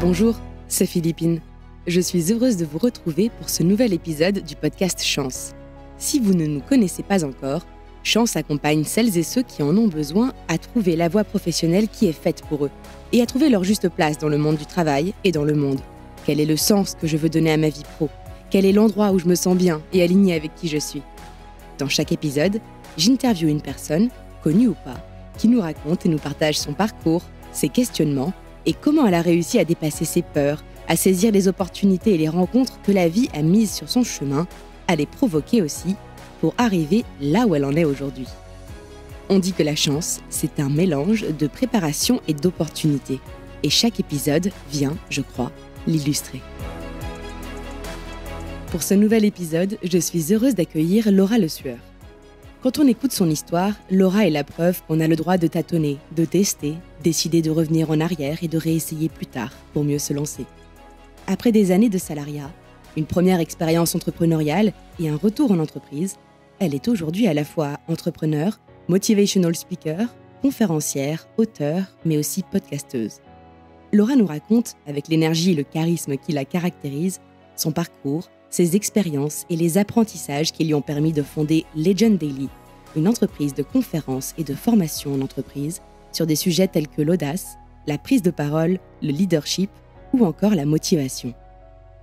Bonjour, c'est Philippine. Je suis heureuse de vous retrouver pour ce nouvel épisode du podcast Chance. Si vous ne nous connaissez pas encore, Chance accompagne celles et ceux qui en ont besoin à trouver la voie professionnelle qui est faite pour eux et à trouver leur juste place dans le monde du travail et dans le monde. Quel est le sens que je veux donner à ma vie pro ? Quel est l'endroit où je me sens bien et alignée avec qui je suis ? Dans chaque épisode, j'interviewe une personne, connue ou pas, qui nous raconte et nous partage son parcours, ses questionnements et comment elle a réussi à dépasser ses peurs, à saisir les opportunités et les rencontres que la vie a mises sur son chemin, à les provoquer aussi, pour arriver là où elle en est aujourd'hui. On dit que la chance, c'est un mélange de préparation et d'opportunités. Et chaque épisode vient, je crois, l'illustrer. Pour ce nouvel épisode, je suis heureuse d'accueillir Laura Le Sueur. Quand on écoute son histoire, Laura est la preuve qu'on a le droit de tâtonner, de tester, décider de revenir en arrière et de réessayer plus tard pour mieux se lancer. Après des années de salariat, une première expérience entrepreneuriale et un retour en entreprise, elle est aujourd'hui à la fois entrepreneur, motivational speaker, conférencière, auteure, mais aussi podcasteuse. Laura nous raconte, avec l'énergie et le charisme qui la caractérisent, son parcours, ses expériences et les apprentissages qui lui ont permis de fonder Legend Daily, une entreprise de conférences et de formation en entreprise sur des sujets tels que l'audace, la prise de parole, le leadership ou encore la motivation.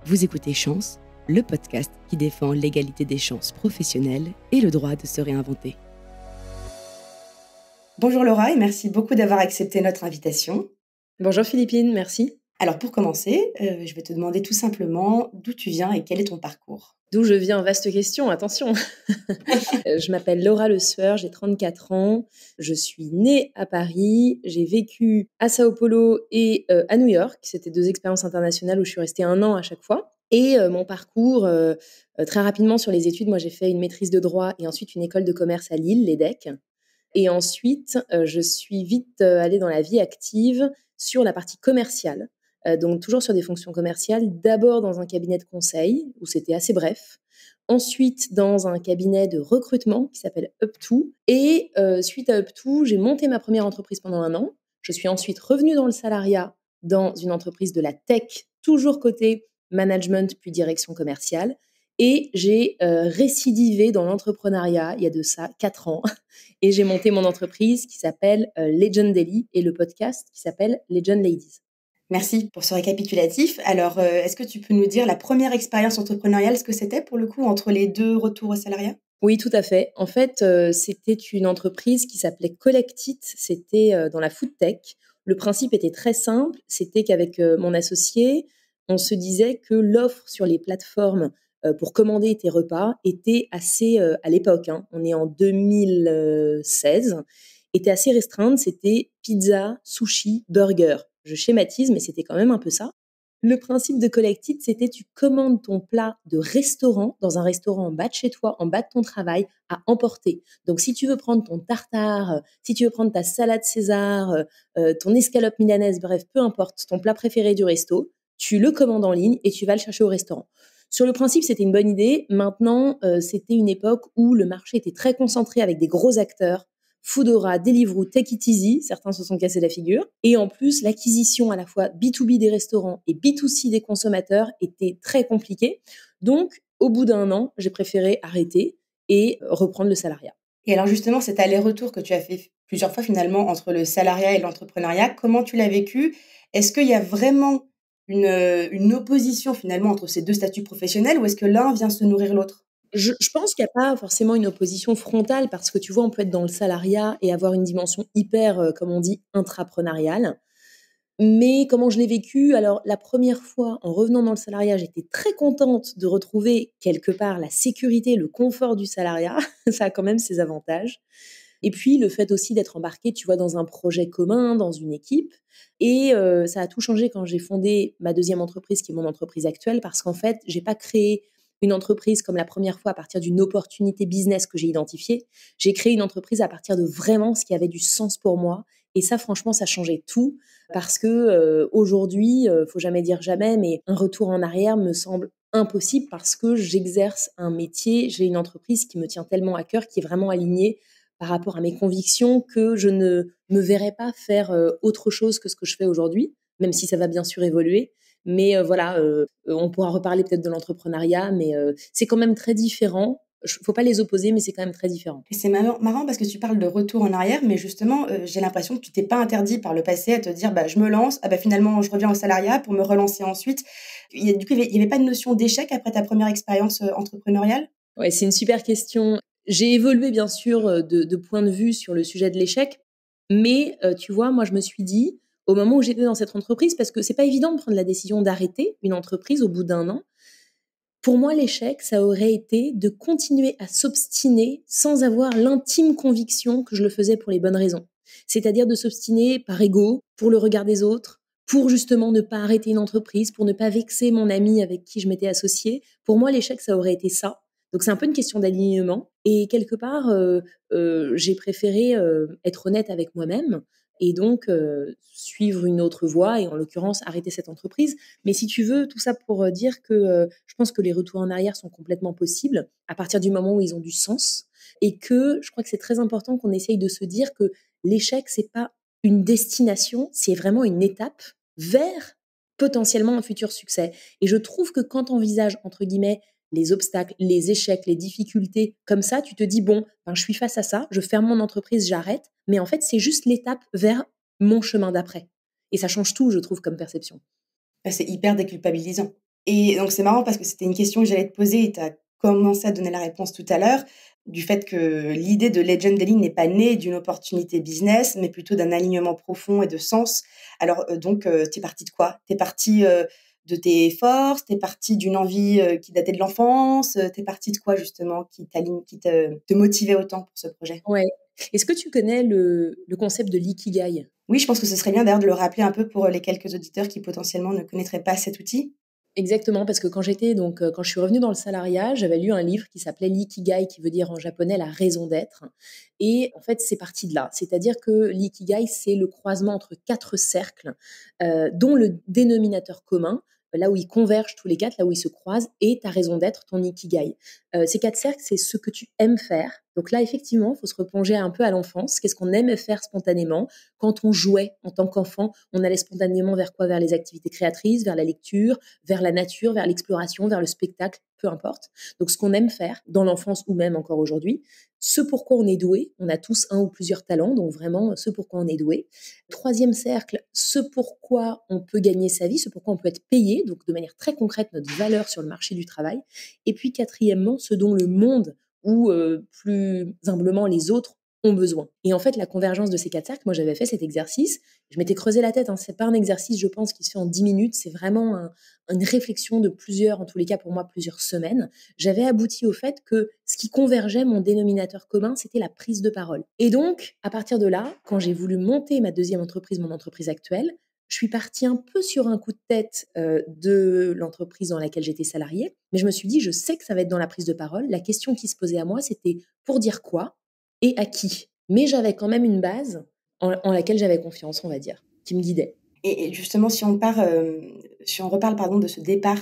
Vous écoutez Chance, le podcast qui défend l'égalité des chances professionnelles et le droit de se réinventer. Bonjour Laura et merci beaucoup d'avoir accepté notre invitation. Bonjour Philippine, merci. Alors pour commencer, je vais te demander tout simplement d'où tu viens et quel est ton parcours. D'où je viens, vaste question, attention. Je m'appelle Laura Le Sueur, j'ai 34 ans, je suis née à Paris, j'ai vécu à Sao Paulo et à New York, c'était 2 expériences internationales où je suis restée 1 an à chaque fois. Et mon parcours, très rapidement sur les études, moi j'ai fait une maîtrise de droit et ensuite une école de commerce à Lille, l'EDEC. Et ensuite, je suis vite allée dans la vie active sur la partie commerciale. Donc toujours sur des fonctions commerciales, d'abord dans un cabinet de conseil, où c'était assez bref. Ensuite, dans un cabinet de recrutement qui s'appelle Up2. Et suite à Up2, j'ai monté ma première entreprise pendant 1 an. Je suis ensuite revenue dans le salariat dans une entreprise de la tech, toujours côté management puis direction commerciale. Et j'ai récidivé dans l'entrepreneuriat il y a de ça 4 ans. Et j'ai monté mon entreprise qui s'appelle Legend Daily et le podcast qui s'appelle Legend Ladies. Merci pour ce récapitulatif. Alors, est-ce que tu peux nous dire la première expérience entrepreneuriale, ce que c'était pour le coup entre les 2 retours au salariat ? Oui, tout à fait. En fait, c'était une entreprise qui s'appelait Collectit. C'était dans la food tech. Le principe était très simple. C'était qu'avec mon associé, on se disait que l'offre sur les plateformes pour commander tes repas était assez, à l'époque, on est en 2016, était assez restreinte. C'était pizza, sushi, burger. Je schématise, mais c'était quand même un peu ça. Le principe de Collectit, c'était tu commandes ton plat de restaurant, dans un restaurant en bas de chez toi, en bas de ton travail, à emporter. Donc, si tu veux prendre ton tartare, si tu veux prendre ta salade César, ton escalope milanaise, bref, peu importe, ton plat préféré du resto, tu le commandes en ligne et tu vas le chercher au restaurant. Sur le principe, c'était une bonne idée. Maintenant, c'était une époque où le marché était très concentré avec des gros acteurs. Foodora, Deliveroo, Take It Easy, certains se sont cassés la figure. Et en plus, l'acquisition à la fois B2B des restaurants et B2C des consommateurs était très compliquée. Donc, au bout d'1 an, j'ai préféré arrêter et reprendre le salariat. Et alors justement, cet aller-retour que tu as fait plusieurs fois finalement entre le salariat et l'entrepreneuriat, comment tu l'as vécu ? Est-ce qu'il y a vraiment une opposition finalement entre ces 2 statuts professionnels ou est-ce que l'un vient se nourrir l'autre ? Je pense qu'il n'y a pas forcément une opposition frontale parce que tu vois, on peut être dans le salariat et avoir une dimension hyper, comme on dit, intrapreneuriale. Mais comment je l'ai vécu? Alors, la première fois, en revenant dans le salariat, j'étais très contente de retrouver quelque part la sécurité, le confort du salariat. Ça a quand même ses avantages. Et puis, le fait aussi d'être embarqué, tu vois, dans un projet commun, dans une équipe. Et ça a tout changé quand j'ai fondé ma 2e entreprise, qui est mon entreprise actuelle, parce qu'en fait, j'ai pas créé une entreprise comme la première fois à partir d'une opportunité business que j'ai identifiée. J'ai créé une entreprise à partir de vraiment ce qui avait du sens pour moi. Et ça, franchement, ça changeait tout parce que aujourd'hui, faut jamais dire jamais, mais un retour en arrière me semble impossible parce que j'exerce un métier, j'ai une entreprise qui me tient tellement à cœur, qui est vraiment alignée par rapport à mes convictions que je ne me verrais pas faire autre chose que ce que je fais aujourd'hui. même si ça va bien sûr évoluer. Mais voilà, on pourra reparler peut-être de l'entrepreneuriat, mais c'est quand même très différent. Faut pas les opposer, mais c'est quand même très différent. Et c'est marrant parce que tu parles de retour en arrière, mais justement, j'ai l'impression que tu t'es pas interdit par le passé à te dire: «Bah, je me lance, ah bah, finalement je reviens au salariat pour me relancer ensuite». Il y avait pas de notion d'échec après ta première expérience, entrepreneuriale? Ouais, c'est une super question. J'ai évolué bien sûr, de point de vue sur le sujet de l'échec, mais tu vois, moi je me suis dit, au moment où j'étais dans cette entreprise, parce que c'est pas évident de prendre la décision d'arrêter une entreprise au bout d'1 an. Pour moi, l'échec, ça aurait été de continuer à s'obstiner sans avoir l'intime conviction que je le faisais pour les bonnes raisons. C'est-à-dire de s'obstiner par ego, pour le regard des autres, pour justement ne pas arrêter une entreprise, pour ne pas vexer mon ami avec qui je m'étais associée. Pour moi, l'échec, ça aurait été ça. Donc c'est un peu une question d'alignement. Et quelque part, j'ai préféré être honnête avec moi-même et donc suivre une autre voie et en l'occurrence arrêter cette entreprise. Mais si tu veux, tout ça pour dire que je pense que les retours en arrière sont complètement possibles à partir du moment où ils ont du sens et que je crois que c'est très important qu'on essaye de se dire que l'échec, c'est pas une destination, c'est vraiment une étape vers potentiellement un futur succès. Et je trouve que quand on envisage, entre guillemets, les obstacles, les échecs, les difficultés, comme ça, tu te dis, bon, ben, je suis face à ça, je ferme mon entreprise, j'arrête. Mais en fait, c'est juste l'étape vers mon chemin d'après. Et ça change tout, je trouve, comme perception. Bah, c'est hyper déculpabilisant et donc c'est marrant parce que c'était une question que j'allais te poser et tu as commencé à donner la réponse tout à l'heure, du fait que l'idée de Legendally n'est pas née d'une opportunité business, mais plutôt d'un alignement profond et de sens. Alors, donc, tu es partie de quoi? Tu es partie, de tes forces? Tu es partie d'une envie, qui datait de l'enfance? Tu es partie de quoi justement qui te motivait autant pour ce projet? Ouais. Est-ce que tu connais le concept de l'ikigai? Oui, je pense que ce serait bien d'ailleurs de le rappeler un peu pour, les quelques auditeurs qui potentiellement ne connaîtraient pas cet outil. Exactement, parce que quand je suis revenue dans le salariat, j'avais lu un livre qui s'appelait l'ikigai, qui veut dire en japonais la raison d'être. Et en fait, c'est parti de là. C'est-à-dire que l'ikigai, c'est le croisement entre 4 cercles, dont le dénominateur commun, là où ils convergent tous les 4, là où ils se croisent, est ta raison d'être, ton ikigai. Ces 4 cercles, c'est ce que tu aimes faire. Donc là, effectivement, il faut se replonger un peu à l'enfance. Qu'est-ce qu'on aimait faire spontanément? Quand on jouait en tant qu'enfant, on allait spontanément vers quoi? Vers les activités créatrices, vers la lecture, vers la nature, vers l'exploration, vers le spectacle, peu importe. Donc ce qu'on aime faire dans l'enfance ou même encore aujourd'hui, ce pourquoi on est doué, on a tous un ou plusieurs talents, donc vraiment ce pourquoi on est doué. Troisième cercle, ce pourquoi on peut gagner sa vie, ce pourquoi on peut être payé, donc de manière très concrète notre valeur sur le marché du travail. Et puis quatrièmement, ce dont le monde ou plus humblement les autres ont besoin. Et en fait, la convergence de ces 4 cercles, moi j'avais fait cet exercice, je m'étais creusé la tête, hein. C'est pas un exercice, je pense, qui se fait en 10 minutes, c'est vraiment une réflexion de plusieurs, en tous les cas pour moi, plusieurs semaines. J'avais abouti au fait que ce qui convergeait, mon dénominateur commun, c'était la prise de parole. Et donc, à partir de là, quand j'ai voulu monter ma deuxième entreprise, mon entreprise actuelle, je suis partie un peu sur un coup de tête de l'entreprise dans laquelle j'étais salariée, mais je me suis dit, je sais que ça va être dans la prise de parole. La question qui se posait à moi, c'était pour dire quoi et à qui. Mais j'avais quand même une base en laquelle j'avais confiance, on va dire, qui me guidait. Et justement, si on reparle, pardon, de ce départ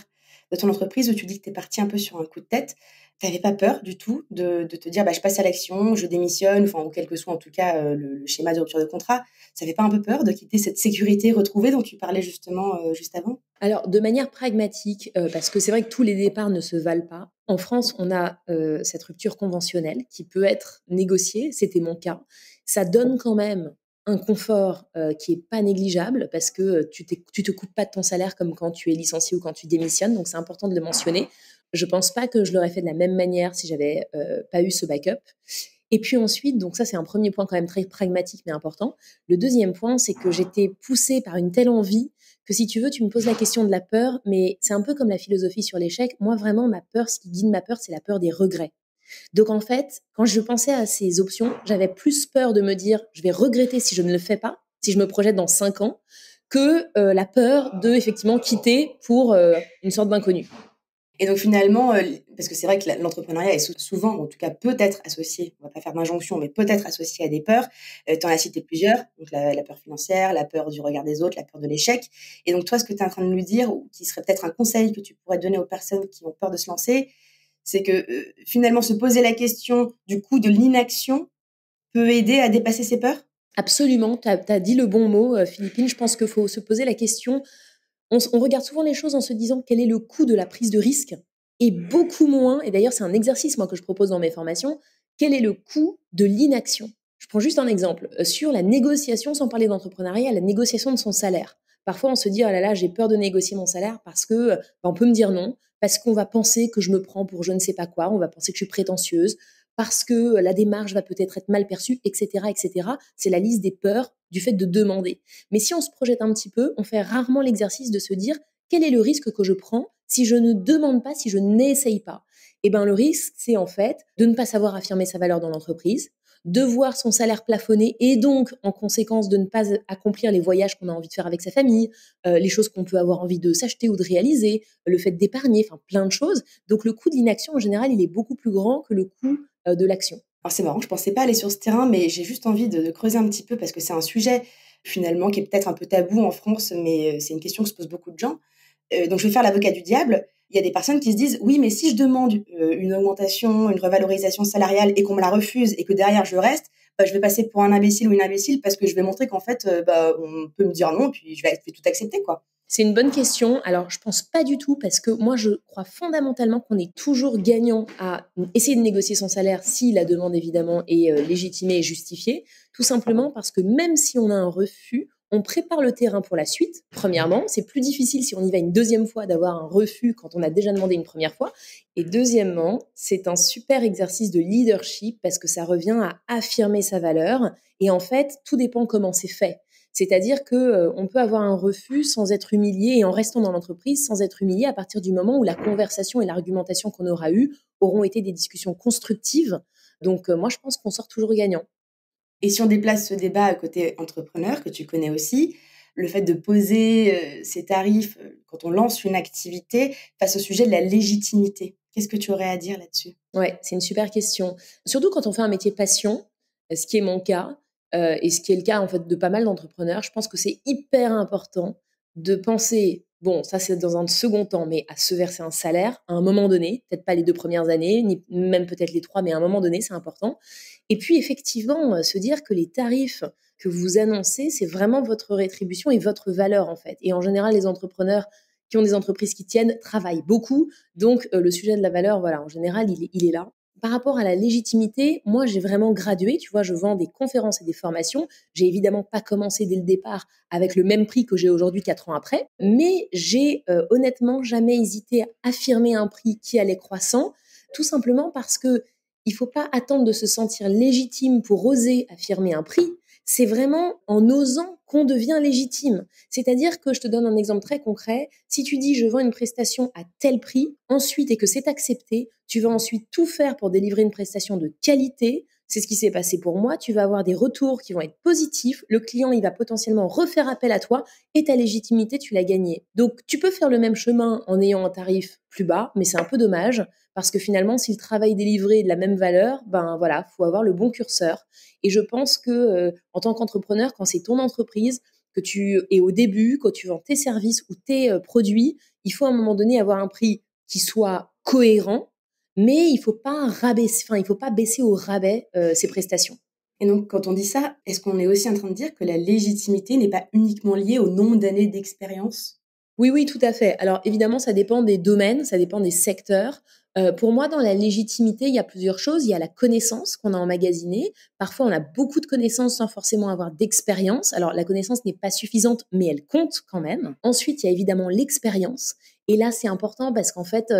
de ton entreprise où tu dis que tu es partie un peu sur un coup de tête, tu avais pas peur du tout de te dire: «Bah, je passe à l'action, je démissionne», enfin, ou quel que soit en tout cas, le schéma de rupture de contrat. Ça fait pas un peu peur de quitter cette sécurité retrouvée dont tu parlais justement, juste avant? Alors, de manière pragmatique, parce que c'est vrai que tous les départs ne se valent pas. En France, on a cette rupture conventionnelle qui peut être négociée, c'était mon cas. Ça donne quand même un confort qui est pas négligeable parce que tu te coupes pas de ton salaire comme quand tu es licencié ou quand tu démissionnes, donc c'est important de le mentionner. Je pense pas que je l'aurais fait de la même manière si j'avais pas eu ce backup. Et puis ensuite, donc ça c'est un premier point quand même très pragmatique mais important. Le deuxième point, c'est que j'étais poussée par une telle envie que si tu veux, tu me poses la question de la peur, mais c'est un peu comme la philosophie sur l'échec. Moi, vraiment, ma peur, ce qui guide ma peur, c'est la peur des regrets. Donc, en fait, quand je pensais à ces options, j'avais plus peur de me dire, je vais regretter si je ne le fais pas, si je me projette dans 5 ans, que la peur de, effectivement, quitter pour une sorte d'inconnu. Et donc finalement, parce que c'est vrai que l'entrepreneuriat est souvent, en tout cas peut être associé, on va pas faire d'injonction, mais peut être associé à des peurs. Tu en as cité plusieurs, donc la peur financière, la peur du regard des autres, la peur de l'échec. Et donc toi, ce que tu es en train de nous dire, ou qui serait peut-être un conseil que tu pourrais donner aux personnes qui ont peur de se lancer, c'est que, finalement se poser la question du coût de l'inaction peut aider à dépasser ses peurs? Absolument, tu as dit le bon mot, Philippine. Je pense qu'il faut se poser la question. On regarde souvent les choses en se disant quel est le coût de la prise de risque et beaucoup moins, et d'ailleurs c'est un exercice moi que je propose dans mes formations, quel est le coût de l'inaction. Je prends juste un exemple, sur la négociation, sans parler d'entrepreneuriat, la négociation de son salaire. Parfois on se dit: «Oh là là, j'ai peur de négocier mon salaire parce que, on peut me dire non, parce qu'on va penser que je me prends pour je ne sais pas quoi, on va penser que je suis prétentieuse, parce que la démarche va peut-être être mal perçue, et cetera, et cetera». C'est la liste des peurs du fait de demander. Mais si on se projette un petit peu, on fait rarement l'exercice de se dire quel est le risque que je prends si je ne demande pas, si je n'essaye pas. Eh ben, le risque, c'est en fait de ne pas savoir affirmer sa valeur dans l'entreprise, de voir son salaire plafonner et donc, en conséquence, de ne pas accomplir les voyages qu'on a envie de faire avec sa famille, les choses qu'on peut avoir envie de s'acheter ou de réaliser, le fait d'épargner, enfin plein de choses. Donc, le coût de l'inaction, en général, il est beaucoup plus grand que le coût de l'action. Alors c'est marrant, je pensais pas aller sur ce terrain, mais j'ai juste envie de creuser un petit peu parce que c'est un sujet finalement qui est peut-être un peu tabou en France, mais c'est une question que se posent beaucoup de gens. Donc je vais faire l'avocat du diable. Il y a des personnes qui se disent: «Oui, mais si je demande, une augmentation, une revalorisation salariale et qu'on me la refuse et que derrière je reste, bah, je vais passer pour un imbécile ou une imbécile parce que je vais montrer qu'en fait, bah, on peut me dire non, puis je vais tout accepter, quoi». C'est une bonne question. Alors, je pense pas du tout parce que moi, je crois fondamentalement qu'on est toujours gagnant à essayer de négocier son salaire si la demande, évidemment, est légitimée et justifiée. Tout simplement parce que même si on a un refus, on prépare le terrain pour la suite. Premièrement, c'est plus difficile si on y va une deuxième fois d'avoir un refus quand on a déjà demandé une première fois. Et deuxièmement, c'est un super exercice de leadership parce que ça revient à affirmer sa valeur. Et en fait, tout dépend comment c'est fait. C'est-à-dire que on peut avoir un refus sans être humilié et en restant dans l'entreprise sans être humilié à partir du moment où la conversation et l'argumentation qu'on aura eue auront été des discussions constructives. Donc moi, je pense qu'on sort toujours gagnant. Et si on déplace ce débat à côté entrepreneur, que tu connais aussi, le fait de poser, ses tarifs, quand on lance une activité face au sujet de la légitimité. Qu'est-ce que tu aurais à dire là-dessus? Ouais, c'est une super question. Surtout quand on fait un métier passion, ce qui est mon cas, et ce qui est le cas en fait de pas mal d'entrepreneurs, je pense que c'est hyper important de penser, bon ça c'est dans un second temps, mais à se verser un salaire à un moment donné, peut-être pas les 2 premières années, ni même peut-être les 3, mais à un moment donné, c'est important. Et puis effectivement, se dire que les tarifs que vous annoncez, c'est vraiment votre rétribution et votre valeur en fait. Et en général, les entrepreneurs qui ont des entreprises qui tiennent travaillent beaucoup, donc, le sujet de la valeur, voilà, en général, il est là. Par rapport à la légitimité, moi, j'ai vraiment gradué, tu vois? Je vends des conférences et des formations. J'ai évidemment pas commencé dès le départ avec le même prix que j'ai aujourd'hui 4 ans après, mais j'ai, honnêtement jamais hésité à affirmer un prix qui allait croissant, tout simplement parce que il faut pas attendre de se sentir légitime pour oser affirmer un prix. C'est vraiment en osant qu'on devient légitime. C'est-à-dire que je te donne un exemple très concret. Si tu dis je vends une prestation à tel prix, ensuite et que c'est accepté, tu vas ensuite tout faire pour délivrer une prestation de qualité. C'est ce qui s'est passé pour moi. Tu vas avoir des retours qui vont être positifs. Le client, il va potentiellement refaire appel à toi et ta légitimité, tu l'as gagnée. Donc, tu peux faire le même chemin en ayant un tarif plus bas, mais c'est un peu dommage parce que finalement, si le travail délivré est de la même valeur, ben voilà, faut avoir le bon curseur. Et je pense que en tant qu'entrepreneur, quand c'est ton entreprise, que tu es au début, quand tu vends tes services ou tes produits, il faut à un moment donné avoir un prix qui soit cohérent, mais il faut pas rabaisser, enfin il faut pas baisser au rabais ses prestations. Et donc quand on dit ça, est-ce qu'on est aussi en train de dire que la légitimité n'est pas uniquement liée au nombre d'années d'expérience? Oui, oui, tout à fait. Alors évidemment, ça dépend des domaines, ça dépend des secteurs. Pour moi, dans la légitimité, il y a plusieurs choses. Il y a la connaissance qu'on a emmagasinée. Parfois, on a beaucoup de connaissances sans forcément avoir d'expérience. Alors la connaissance n'est pas suffisante, mais elle compte quand même. Ensuite, il y a évidemment l'expérience. Et là, c'est important parce qu'en fait,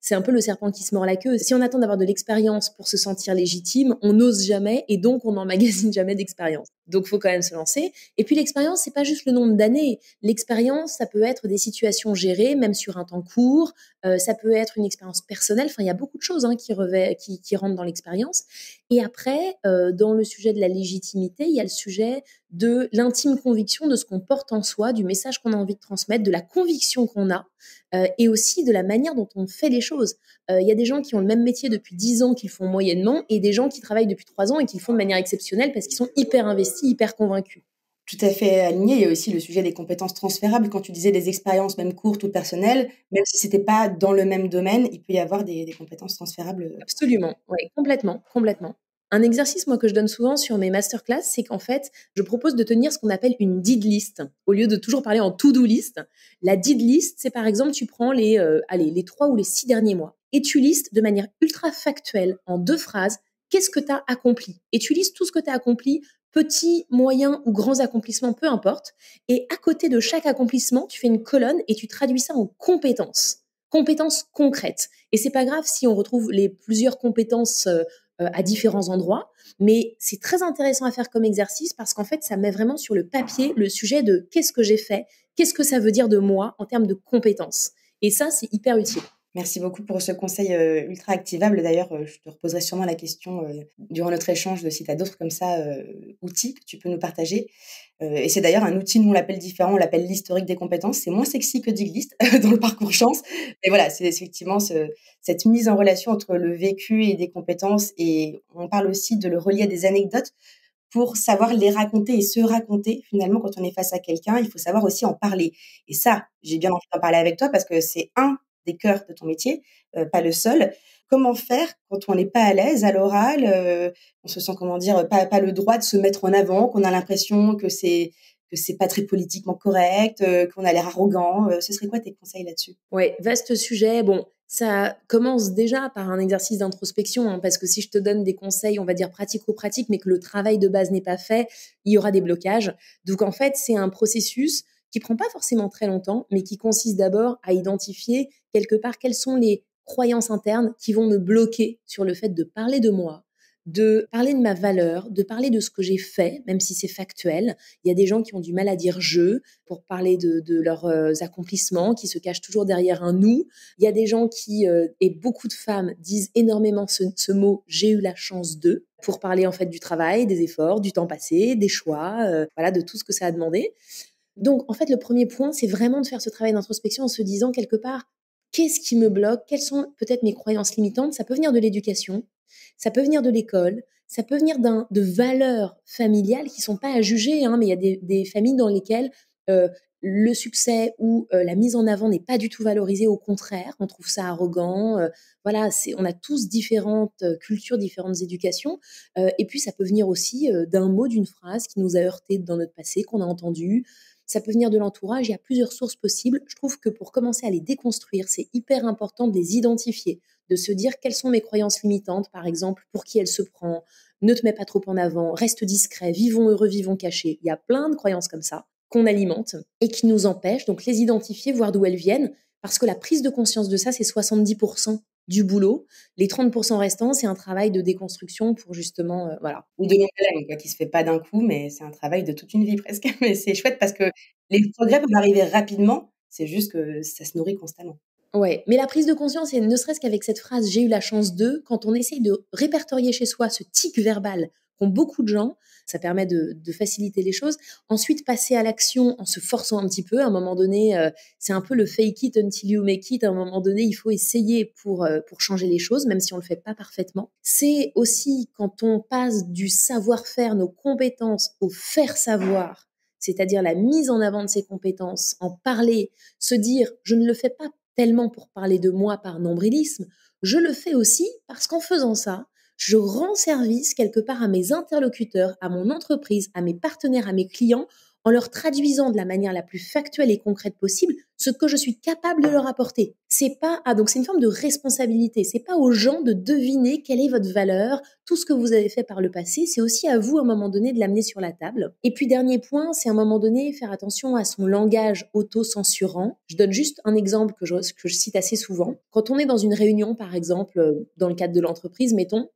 c'est un peu le serpent qui se mord la queue. Si on attend d'avoir de l'expérience pour se sentir légitime, on n'ose jamais et donc on n'emmagasine jamais d'expérience. Donc, faut quand même se lancer. Et puis, l'expérience, c'est pas juste le nombre d'années. L'expérience, ça peut être des situations gérées, même sur un temps court. Ça peut être une expérience personnelle. Enfin, il y a beaucoup de choses qui rentrent dans l'expérience. Et après, dans le sujet de la légitimité, il y a le sujet de l'intime conviction de ce qu'on porte en soi, du message qu'on a envie de transmettre, de la conviction qu'on a, et aussi de la manière dont on fait les choses. Il y a des gens qui ont le même métier depuis 10 ans, qui le font moyennement, et des gens qui travaillent depuis 3 ans et qui le font de manière exceptionnelle parce qu'ils sont hyper investis, hyper convaincus. Tout à fait aligné. Il y a aussi le sujet des compétences transférables. Quand tu disais des expériences, même courtes ou personnelles, même si c'était pas dans le même domaine, il peut y avoir des compétences transférables. Absolument, ouais, complètement, complètement. Un exercice, moi, que je donne souvent sur mes masterclass, c'est qu'en fait, je propose de tenir ce qu'on appelle une did list. Au lieu de toujours parler en to-do list, la did list, c'est par exemple, tu prends les 3 ou les 6 derniers mois et tu listes de manière ultra factuelle, en 2 phrases, qu'est-ce que tu as accompli. Et tu listes tout ce que tu as accompli, petits, moyens ou grands accomplissements, peu importe. Et à côté de chaque accomplissement, tu fais une colonne et tu traduis ça en compétences concrètes. Et c'est pas grave si on retrouve les plusieurs compétences à différents endroits, mais c'est très intéressant à faire comme exercice parce qu'en fait, ça met vraiment sur le papier le sujet de qu'est-ce que j'ai fait, qu'est-ce que ça veut dire de moi en termes de compétences. Et ça, c'est hyper utile. Merci beaucoup pour ce conseil ultra activable. D'ailleurs, je te reposerai sûrement la question durant notre échange de si tu as d'autres comme ça outils que tu peux nous partager. Et c'est d'ailleurs un outil, nous on l'appelle différent, on l'appelle l'historique des compétences. C'est moins sexy que Diglist dans le parcours chance. Mais voilà, c'est effectivement cette mise en relation entre le vécu et des compétences. Et on parle aussi de le relier à des anecdotes pour savoir les raconter et se raconter. Finalement, quand on est face à quelqu'un, il faut savoir aussi en parler. Et ça, j'ai bien envie d'en parler avec toi parce que c'est un des cœurs de ton métier, pas le seul. Comment faire quand on n'est pas à l'aise à l'oral, on se sent, comment dire, pas le droit de se mettre en avant, qu'on a l'impression que c'est pas très politiquement correct, qu'on a l'air arrogant. Ce serait quoi tes conseils là-dessus? Ouais, vaste sujet. Bon, ça commence déjà par un exercice d'introspection, hein, parce que si je te donne des conseils, on va dire pratico-pratiques, mais que le travail de base n'est pas fait, il y aura des blocages. Donc en fait, c'est un processus qui prend pas forcément très longtemps, mais qui consiste d'abord à identifier quelque part quelles sont les croyances internes qui vont me bloquer sur le fait de parler de moi, de parler de ma valeur, de parler de ce que j'ai fait, même si c'est factuel. Il y a des gens qui ont du mal à dire je pour parler de leurs accomplissements, qui se cachent toujours derrière un nous. Il y a des gens qui, et beaucoup de femmes, disent énormément ce mot j'ai eu la chance de, pour parler en fait du travail, des efforts, du temps passé, des choix, voilà, de tout ce que ça a demandé. Donc, en fait, le premier point, c'est vraiment de faire ce travail d'introspection en se disant quelque part, qu'est-ce qui me bloque? Quelles sont peut-être mes croyances limitantes? Ça peut venir de l'éducation, ça peut venir de l'école, ça peut venir de valeurs familiales qui sont pas à juger, hein, mais il y a des familles dans lesquelles le succès ou la mise en avant n'est pas du tout valorisé. Au contraire, on trouve ça arrogant. Voilà, on a tous différentes cultures, différentes éducations. Et puis, ça peut venir aussi d'un mot, d'une phrase qui nous a heurté dans notre passé, qu'on a entendu. Ça peut venir de l'entourage, il y a plusieurs sources possibles. Je trouve que pour commencer à les déconstruire, c'est hyper important de les identifier, de se dire quelles sont mes croyances limitantes, par exemple, pour qui elle se prend, ne te mets pas trop en avant, reste discret, vivons heureux, vivons cachés. Il y a plein de croyances comme ça qu'on alimente et qui nous empêchent, donc les identifier, voir d'où elles viennent, parce que la prise de conscience de ça, c'est 70% du boulot. Les 30% restants, c'est un travail de déconstruction pour justement, voilà. Ou de longue haleine, quoi, qui se fait pas d'un coup, mais c'est un travail de toute une vie presque. Mais c'est chouette parce que les progrès peuvent arriver rapidement, c'est juste que ça se nourrit constamment. Ouais, mais la prise de conscience, et ne serait-ce qu'avec cette phrase «j'ai eu la chance de», quand on essaye de répertorier chez soi ce tic verbal qu'ont beaucoup de gens, ça permet de faciliter les choses. Ensuite, passer à l'action en se forçant un petit peu. À un moment donné, c'est un peu le fake it until you make it. À un moment donné, il faut essayer pour changer les choses, même si on le fait pas parfaitement. C'est aussi quand on passe du savoir-faire, nos compétences, au faire savoir, c'est-à-dire la mise en avant de ses compétences, en parler, se dire je ne le fais pas tellement pour parler de moi par nombrilisme, je le fais aussi parce qu'en faisant ça, je rends service quelque part à mes interlocuteurs, à mon entreprise, à mes partenaires, à mes clients, en leur traduisant de la manière la plus factuelle et concrète possible ce que je suis capable de leur apporter. C'est pas donc c'est une forme de responsabilité. C'est pas aux gens de deviner quelle est votre valeur, tout ce que vous avez fait par le passé. C'est aussi à vous à un moment donné de l'amener sur la table. Et puis dernier point, c'est à un moment donné faire attention à son langage auto-censurant. Je donne juste un exemple que je cite assez souvent. Quand on est dans une réunion, par exemple, dans le cadre de l'entreprise, mettons,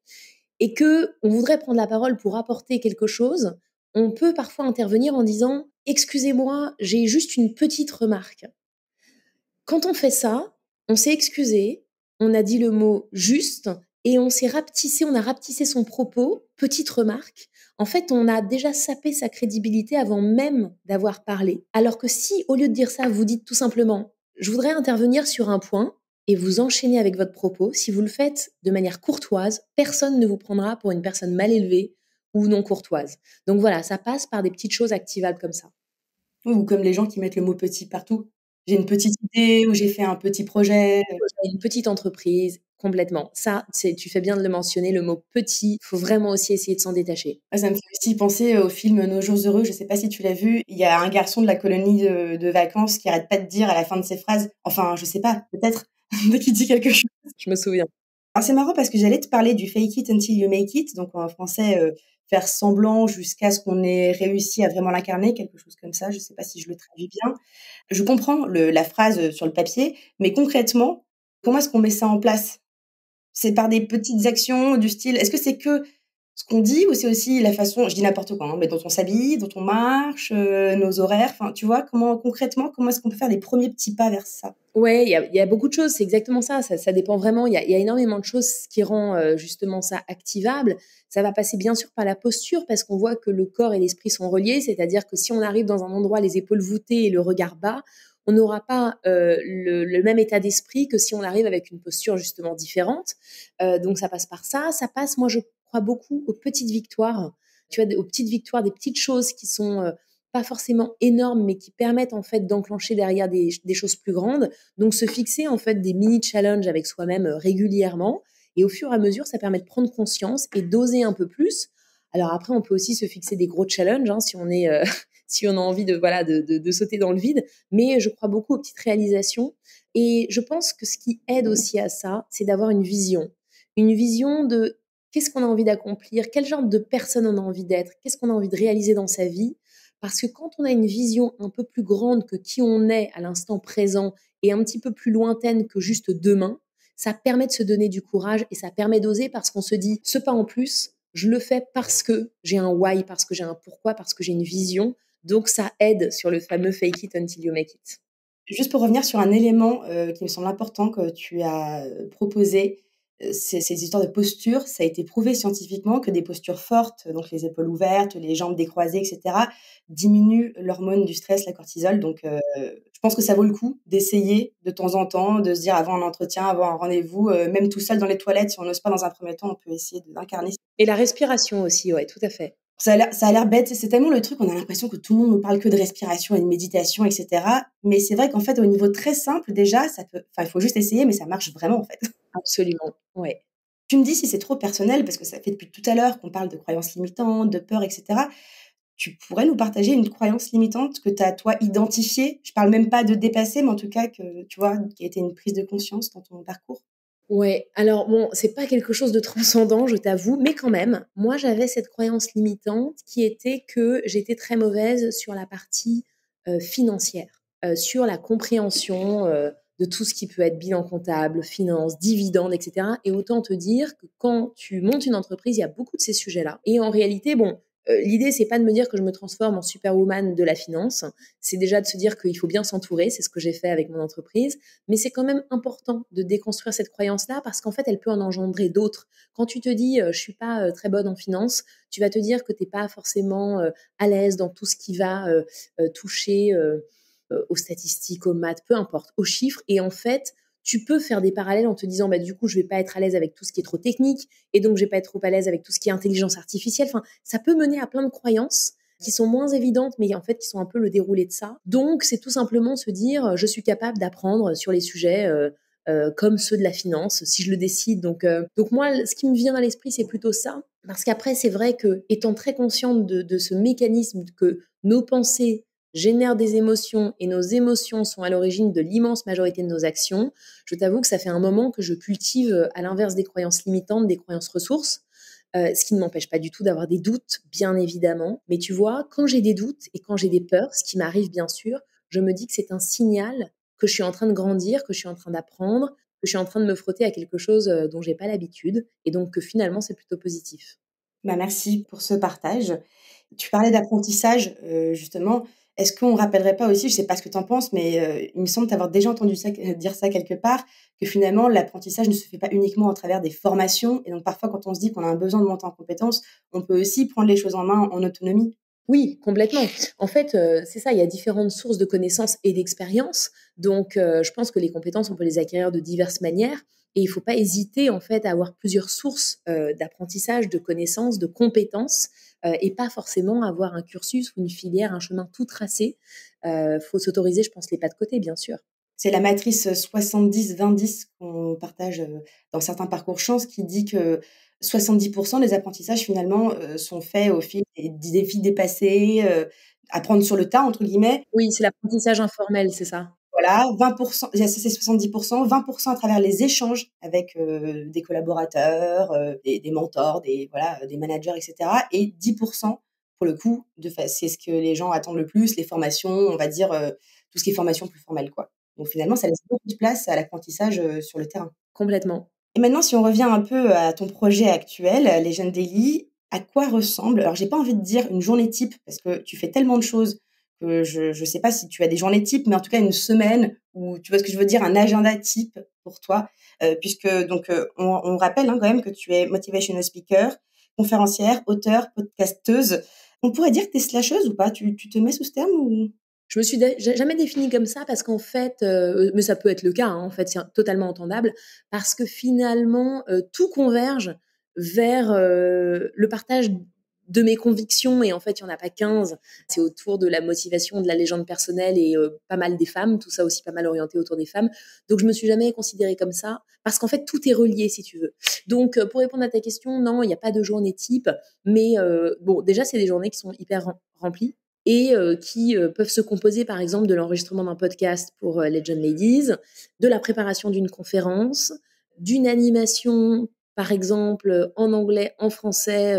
et que on voudrait prendre la parole pour apporter quelque chose, on peut parfois intervenir en disant excusez-moi, j'ai juste une petite remarque. Quand on fait ça, on s'est excusé, on a dit le mot juste et on a rapetissé son propos, petite remarque. En fait, on a déjà sapé sa crédibilité avant même d'avoir parlé. Alors que si, au lieu de dire ça, vous dites tout simplement, je voudrais intervenir sur un point et vous enchaînez avec votre propos, si vous le faites de manière courtoise, personne ne vous prendra pour une personne mal élevée ou non courtoise. Donc voilà, ça passe par des petites choses activables comme ça. Ou comme les gens qui mettent le mot petit partout. J'ai une petite idée ou j'ai fait un petit projet. Une petite entreprise, Complètement. Ça, tu fais bien de le mentionner, le mot petit. Il faut vraiment aussi essayer de s'en détacher. Ça me fait aussi penser au film Nos jours heureux. Je sais pas si tu l'as vu. Il y a un garçon de la colonie de vacances qui arrête pas de dire à la fin de ses phrases, enfin, je sais pas, peut-être, dès qu'il dit quelque chose. Je me souviens. Alors, c'est marrant parce que j'allais te parler du fake it until you make it. Donc, en français, faire semblant jusqu'à ce qu'on ait réussi à vraiment l'incarner, quelque chose comme ça. Je sais pas si je le traduis bien. Je comprends la phrase sur le papier, mais concrètement, comment est-ce qu'on met ça en place? C'est par des petites actions du style est-ce que c'est que ce qu'on dit ou c'est aussi la façon je dis n'importe quoi, hein, mais dont on s'habille, dont on marche, nos horaires, enfin, tu vois? Concrètement, comment est-ce qu'on peut faire les premiers petits pas vers ça? Ouais, il y a beaucoup de choses, c'est exactement ça. Ça dépend vraiment. Il y a énormément de choses qui rend justement ça activable. Ça va passer bien sûr par la posture parce qu'on voit que le corps et l'esprit sont reliés. C'est-à-dire que si on arrive dans un endroit les épaules voûtées et le regard bas, on n'aura pas le même état d'esprit que si on arrive avec une posture justement différente. Donc ça passe par ça. Ça passe, moi je crois beaucoup aux petites victoires. Tu vois, aux petites victoires, des petites choses qui sont pas forcément énormes, mais qui permettent en fait d'enclencher derrière des choses plus grandes. Donc se fixer en fait des mini challenges avec soi-même régulièrement, et au fur et à mesure, ça permet de prendre conscience et d'oser un peu plus. Alors après, on peut aussi se fixer des gros challenges si on est si on a envie de sauter dans le vide. Mais je crois beaucoup aux petites réalisations, et je pense que ce qui aide aussi à ça, c'est d'avoir une vision de qu'est-ce qu'on a envie d'accomplir, quel genre de personne on a envie d'être, qu'est-ce qu'on a envie de réaliser dans sa vie. Parce que quand on a une vision un peu plus grande que qui on est à l'instant présent et un petit peu plus lointaine que juste demain, ça permet de se donner du courage et ça permet d'oser parce qu'on se dit, ce pas en plus, je le fais parce que j'ai un why, parce que j'ai un pourquoi, parce que j'ai une vision. Donc ça aide sur le fameux fake it until you make it. Juste pour revenir sur un élément, qui me semble important que tu as, proposé, ces histoires de posture. Ça a été prouvé scientifiquement que des postures fortes, donc les épaules ouvertes, les jambes décroisées et cetera, diminuent l'hormone du stress, la cortisol. Donc, je pense que ça vaut le coup d'essayer de temps en temps, de se dire avant un entretien, avant un rendez-vous, même tout seul dans les toilettes, si on n'ose pas dans un premier temps, on peut essayer d'incarner. Et la respiration aussi, ouais, tout à fait. Ça a l'air bête, c'est tellement le truc, on a l'impression que tout le monde nous parle que de respiration et de méditation et cetera. Mais c'est vrai qu'en fait, au niveau très simple, déjà, il faut juste essayer, mais ça marche vraiment, en fait. Absolument, ouais. Tu me dis si c'est trop personnel, parce que ça fait depuis tout à l'heure qu'on parle de croyances limitantes, de peur et cetera. Tu pourrais nous partager une croyance limitante que tu as, toi, identifiée? Je parle même pas de dépasser, mais en tout cas que, tu vois, qui a été une prise de conscience dans ton parcours? Ouais, alors bon, c'est pas quelque chose de transcendant, je t'avoue, mais quand même, moi j'avais cette croyance limitante qui était que j'étais très mauvaise sur la partie financière, sur la compréhension de tout ce qui peut être bilan comptable, finance, dividendes, etc. Et autant te dire que quand tu montes une entreprise, il y a beaucoup de ces sujets-là. Et en réalité, bon, l'idée c'est pas de me dire que je me transforme en superwoman de la finance, c'est déjà de se dire qu'il faut bien s'entourer, c'est ce que j'ai fait avec mon entreprise. Mais c'est quand même important de déconstruire cette croyance-là parce qu'en fait, elle peut en engendrer d'autres. Quand tu te dis je suis pas très bonne en finance, tu vas te dire que t'es pas forcément à l'aise dans tout ce qui va toucher aux statistiques, aux maths, peu importe, aux chiffres. Et en fait, tu peux faire des parallèles en te disant bah du coup, je vais pas être à l'aise avec tout ce qui est trop technique et donc je vais pas être trop à l'aise avec tout ce qui est intelligence artificielle. Enfin, ça peut mener à plein de croyances qui sont moins évidentes, mais en fait qui sont un peu le déroulé de ça. Donc, c'est tout simplement se dire, je suis capable d'apprendre sur les sujets comme ceux de la finance, si je le décide. Donc moi, ce qui me vient à l'esprit, c'est plutôt ça. Parce qu'après, c'est vrai que, étant très consciente de ce mécanisme que nos pensées génèrent des émotions et nos émotions sont à l'origine de l'immense majorité de nos actions, je t'avoue que ça fait un moment que je cultive, à l'inverse des croyances limitantes, des croyances ressources. Ce qui ne m'empêche pas du tout d'avoir des doutes, bien évidemment. Mais tu vois, quand j'ai des doutes et quand j'ai des peurs, ce qui m'arrive bien sûr, je me dis que c'est un signal que je suis en train de grandir, que je suis en train d'apprendre, que je suis en train de me frotter à quelque chose dont j'ai pas l'habitude, et donc que finalement c'est plutôt positif. Bah, merci pour ce partage. Tu parlais d'apprentissage, justement. Est-ce qu'on rappellerait pas aussi, je sais pas ce que tu en penses, mais il me semble t'avoir déjà entendu ça dire ça quelque part, que finalement l'apprentissage ne se fait pas uniquement à travers des formations et donc parfois quand on se dit qu'on a un besoin de monter en compétences, on peut aussi prendre les choses en main en autonomie? Oui, complètement. En fait, c'est ça, il y a différentes sources de connaissances et d'expériences. Donc, je pense que les compétences, on peut les acquérir de diverses manières, et il faut pas hésiter, en fait, à avoir plusieurs sources, d'apprentissage, de connaissances, de compétences, et pas forcément avoir un cursus ou une filière, un chemin tout tracé. Faut s'autoriser, je pense, les pas de côté, bien sûr. C'est la matrice 70-20-10 qu'on partage dans certains parcours chance qui dit que 70% des apprentissages finalement sont faits au fil des défis dépassés, apprendre sur le tas entre guillemets. Oui, c'est l'apprentissage informel, c'est ça? Voilà, 20%, ça c'est 70%, 20% à travers les échanges avec des collaborateurs, des mentors, des managers, etc. Et 10% pour le coup, c'est ce que les gens attendent le plus, les formations, on va dire tout ce qui est formation plus formelle, quoi. Donc finalement, ça laisse beaucoup de place à l'apprentissage sur le terrain. Complètement. Et maintenant, si on revient un peu à ton projet actuel, Legend Daily, à quoi ressemble, alors j'ai pas envie de dire une journée type, parce que tu fais tellement de choses que je sais pas si tu as des journées types, mais en tout cas une semaine ou tu vois ce que je veux dire, un agenda type pour toi, puisque donc on rappelle, hein, quand même que tu es motivational speaker, conférencière, auteure, podcasteuse. On pourrait dire que tu es slasheuse ou pas? Tu te mets sous ce terme ou? Je me suis jamais définie comme ça parce qu'en fait, mais ça peut être le cas, hein, en fait, c'est totalement entendable parce que finalement, tout converge vers, le partage de mes convictions et en fait, il y en a pas 15. C'est autour de la motivation, de la légende personnelle et pas mal des femmes, tout ça aussi pas mal orienté autour des femmes. Donc je me suis jamais considérée comme ça parce qu'en fait, tout est relié si tu veux. Donc pour répondre à ta question, non, il y a pas de journée type, mais bon, déjà, c'est des journées qui sont hyper remplies et qui peuvent se composer par exemple de l'enregistrement d'un podcast pour Legend Ladies, de la préparation d'une conférence, d'une animation par exemple en anglais, en français,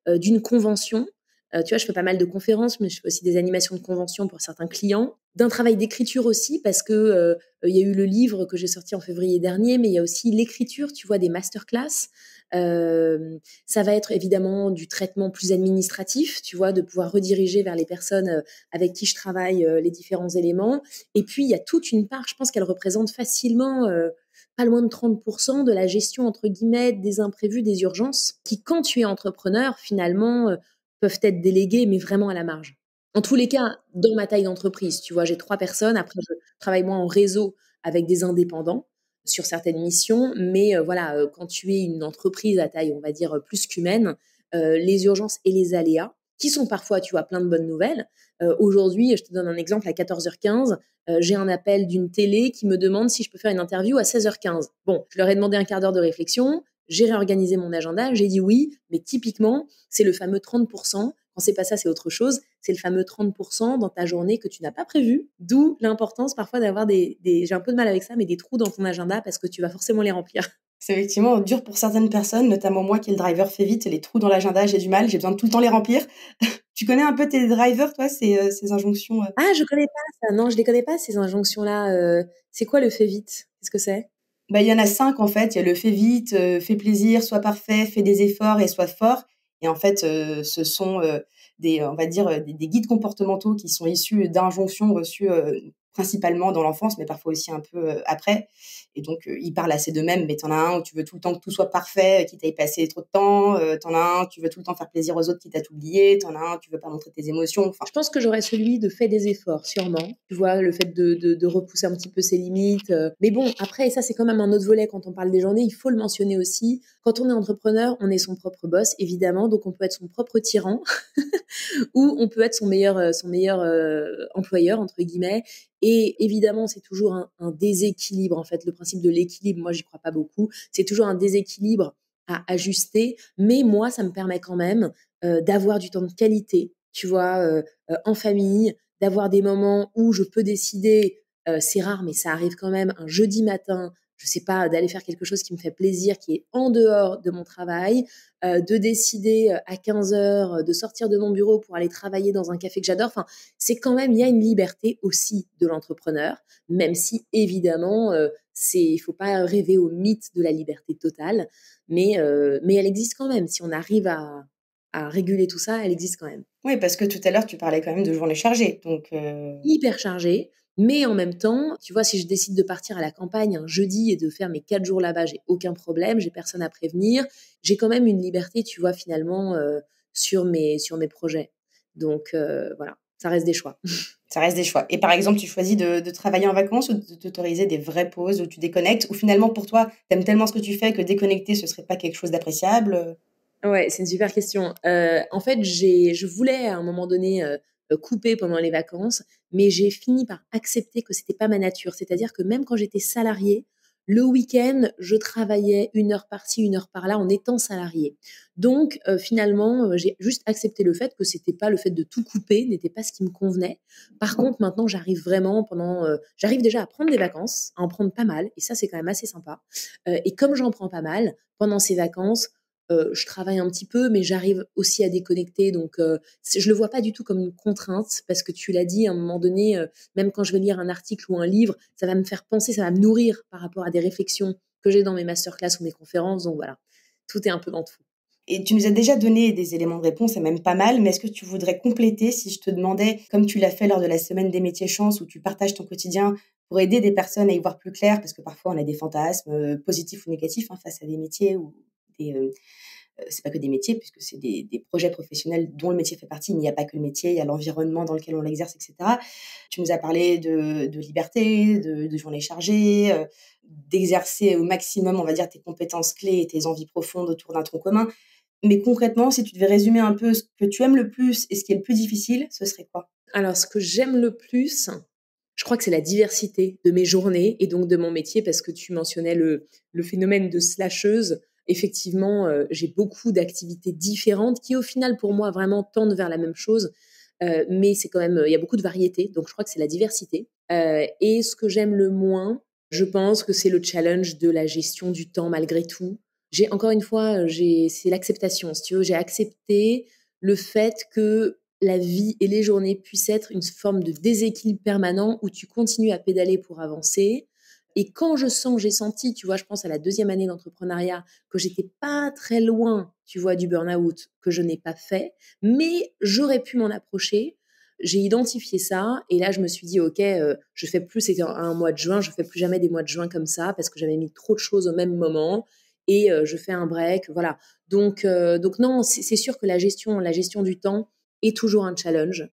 d'une convention. Tu vois, je fais pas mal de conférences, mais je fais aussi des animations de convention pour certains clients. D'un travail d'écriture aussi, parce que il y a eu le livre que j'ai sorti en février dernier, mais il y a aussi l'écriture, tu vois, des masterclass. Ça va être évidemment du traitement plus administratif, tu vois, de pouvoir rediriger vers les personnes avec qui je travaille les différents éléments. Et puis, il y a toute une part, je pense qu'elle représente facilement pas loin de 30% de la gestion, entre guillemets, des imprévus, des urgences, qui, quand tu es entrepreneur, finalement, peuvent être déléguées, mais vraiment à la marge. En tous les cas, dans ma taille d'entreprise, tu vois, j'ai 3 personnes. Après, je travaille moi en réseau avec des indépendants sur certaines missions, mais voilà, quand tu es une entreprise à taille, on va dire, plus qu'humaine, les urgences et les aléas, qui sont parfois, tu vois, plein de bonnes nouvelles. Aujourd'hui, je te donne un exemple, à 14h15, j'ai un appel d'une télé qui me demande si je peux faire une interview à 16h15. Bon, je leur ai demandé un quart d'heure de réflexion, j'ai réorganisé mon agenda, j'ai dit oui, mais typiquement, c'est le fameux 30%. Quand c'est pas ça, c'est autre chose. C'est le fameux 30% dans ta journée que tu n'as pas prévu. D'où l'importance parfois d'avoir j'ai un peu de mal avec ça, mais des trous dans ton agenda parce que tu vas forcément les remplir. C'est effectivement dur pour certaines personnes, notamment moi qui est le driver fait vite, les trous dans l'agenda, j'ai du mal, j'ai besoin de tout le temps les remplir. Tu connais un peu tes drivers, toi, ces injonctions Ah, je connais pas ça. Non, je les connais pas, ces injonctions-là. C'est quoi le fait vite? Qu'est-ce que c'est? Bah, il y en a 5 en fait. Il y a le fais vite, fais plaisir, sois parfait, fais des efforts et sois fort. Et en fait, ce sont on va dire, des guides comportementaux qui sont issus d'injonctions reçues principalement dans l'enfance, mais parfois aussi un peu après. Et donc, ils parlent assez d'eux-mêmes, mais t'en as un où tu veux tout le temps que tout soit parfait, quitte à y passer trop de temps. T'en as un, tu veux tout le temps faire plaisir aux autres, quitte à t'oublier. T'en as un, tu veux pas montrer tes émotions. Enfin, Je pense que j'aurais celui de fait des efforts, sûrement. Tu vois, le fait de repousser un petit peu ses limites. Mais bon, après, et ça, c'est quand même un autre volet quand on parle des journées. Il faut le mentionner aussi. Quand on est entrepreneur, on est son propre boss, évidemment. Donc, on peut être son propre tyran ou on peut être son meilleur employeur, entre guillemets. Et évidemment, c'est toujours un déséquilibre, en fait. Le principe de l'équilibre, moi, j'y crois pas beaucoup. C'est toujours un déséquilibre à ajuster. Mais moi, ça me permet quand même d'avoir du temps de qualité, tu vois, en famille, d'avoir des moments où je peux décider, c'est rare, mais ça arrive quand même, un jeudi matin, je sais pas, d'aller faire quelque chose qui me fait plaisir, qui est en dehors de mon travail, de décider à 15h de sortir de mon bureau pour aller travailler dans un café que j'adore. Enfin, c'est quand même, il y a une liberté aussi de l'entrepreneur, même si évidemment, il faut pas rêver au mythe de la liberté totale, mais elle existe quand même. Si on arrive à réguler tout ça, elle existe quand même. oui, parce que tout à l'heure, tu parlais quand même de journées chargées. Donc, Hyper chargée, mais en même temps, tu vois, si je décide de partir à la campagne un jeudi et de faire mes 4 jours là-bas, j'ai aucun problème, j'ai personne à prévenir. J'ai quand même une liberté, tu vois, finalement, sur mes projets. Donc voilà, ça reste des choix. ça reste des choix. Et par exemple, tu choisis de travailler en vacances ou de t'autoriser des vraies pauses où tu déconnectes? Ou finalement, pour toi, tu aimes tellement ce que tu fais que déconnecter, ce serait pas quelque chose d'appréciable? Ouais, c'est une super question. En fait, je voulais à un moment donné couper pendant les vacances, mais j'ai fini par accepter que c'était pas ma nature. C'est-à-dire que même quand j'étais salariée, le week-end, je travaillais 1 heure par-ci, 1 heure par-là en étant salariée. Donc finalement, j'ai juste accepté le fait que c'était pas le fait de tout couper, n'était pas ce qui me convenait. Par contre, maintenant, j'arrive vraiment j'arrive déjà à prendre des vacances, à en prendre pas mal, et ça, c'est quand même assez sympa. Et comme j'en prends pas mal, pendant ces vacances, je travaille un petit peu, mais j'arrive aussi à déconnecter. Donc, je le vois pas du tout comme une contrainte, parce que tu l'as dit, à un moment donné, même quand je vais lire un article ou un livre, ça va me faire penser, ça va me nourrir par rapport à des réflexions que j'ai dans mes masterclass ou mes conférences. Donc voilà, tout est un peu dans tout. Et tu nous as déjà donné des éléments de réponse, et même pas mal, mais est-ce que tu voudrais compléter si je te demandais, comme tu l'as fait lors de la semaine des métiers chance, où tu partages ton quotidien pour aider des personnes à y voir plus clair, parce que parfois on a des fantasmes positifs ou négatifs face à des métiers ou c'est pas que des métiers, puisque c'est des projets professionnels dont le métier fait partie. Il n'y a pas que le métier, il y a l'environnement dans lequel on l'exerce, etc. Tu nous as parlé de liberté, de journées chargées, d'exercer au maximum, on va dire, tes compétences clés et tes envies profondes autour d'un tronc commun. Mais concrètement, si tu devais résumer un peu ce que tu aimes le plus et ce qui est le plus difficile, ce serait quoi? Alors, ce que j'aime le plus, je crois que c'est la diversité de mes journées et donc de mon métier, parce que tu mentionnais le phénomène de slasheuse. Effectivement, j'ai beaucoup d'activités différentes qui, au final, pour moi, vraiment tendent vers la même chose. Mais c'est quand même, il y a beaucoup de variété. Donc, je crois que c'est la diversité. Et ce que j'aime le moins, je pense que c'est le challenge de la gestion du temps malgré tout. Encore une fois, c'est l'acceptation. Si tu veux, j'ai accepté le fait que la vie et les journées puissent être une forme de déséquilibre permanent où tu continues à pédaler pour avancer. Et quand j'ai senti, tu vois, je pense à la 2e année d'entrepreneuriat, que j'étais pas très loin, tu vois, du burn-out, que je n'ai pas fait, mais j'aurais pu m'en approcher. J'ai identifié ça et là je me suis dit ok, je fais plus, c'était un mois de juin, je fais plus jamais des mois de juin comme ça parce que j'avais mis trop de choses au même moment et je fais un break, voilà. Donc non, c'est sûr que la gestion du temps est toujours un challenge.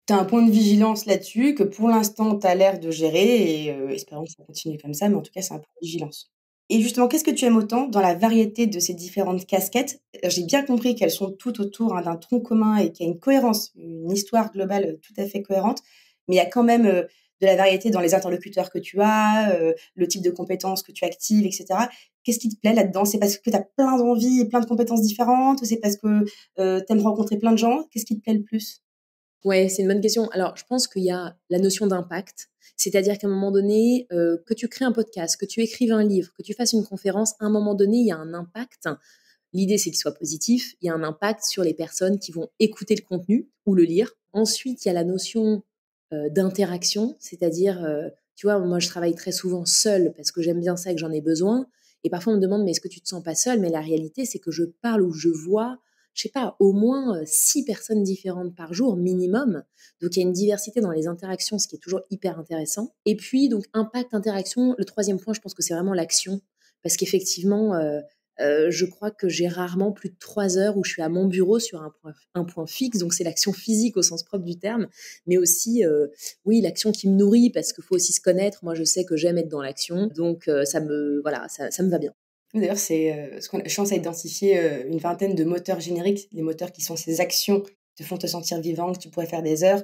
Tu as un point de vigilance là-dessus que pour l'instant, tu as l'air de gérer et espérons que ça continue comme ça, mais en tout cas, c'est un point de vigilance. Et justement, qu'est-ce que tu aimes autant dans la variété de ces différentes casquettes? J'ai bien compris qu'elles sont toutes autour, d'un tronc commun et qu'il y a une cohérence, une histoire globale, tout à fait cohérente, mais il y a quand même, de la variété dans les interlocuteurs que tu as, le type de compétences que tu actives et cetera. Qu'est-ce qui te plaît là-dedans? C'est parce que tu as plein d'envies et plein de compétences différentes ou c'est parce que, tu aimes rencontrer plein de gens? Qu'est-ce qui te plaît le plus? Ouais, c'est une bonne question. Alors, je pense qu'il y a la notion d'impact, c'est-à-dire qu'à un moment donné, que tu crées un podcast, que tu écrives un livre, que tu fasses une conférence, à un moment donné, il y a un impact. L'idée, c'est qu'il soit positif. Il y a un impact sur les personnes qui vont écouter le contenu ou le lire. Ensuite, il y a la notion d'interaction, c'est-à-dire, tu vois, moi, je travaille très souvent seule parce que j'aime bien ça et que j'en ai besoin. Et parfois, on me demande, mais est-ce que tu te sens pas seule? Mais la réalité, c'est que je parle ou je vois, je sais pas, au moins 6 personnes différentes par jour minimum. Donc, il y a une diversité dans les interactions, ce qui est toujours hyper intéressant. Et puis, donc, impact, interaction. Le 3e point, je pense que c'est vraiment l'action. Parce qu'effectivement, je crois que j'ai rarement plus de 3 heures où je suis à mon bureau sur un point fixe. Donc, c'est l'action physique au sens propre du terme, mais aussi, oui, l'action qui me nourrit parce qu'il faut aussi se connaître. Moi, je sais que j'aime être dans l'action. Donc, voilà, ça me va bien. D'ailleurs, c'est, ce qu'on je pense à identifier, une vingtaine de moteurs génériques. Les moteurs qui sont ces actions qui te font te sentir vivant, que tu pourrais faire des heures.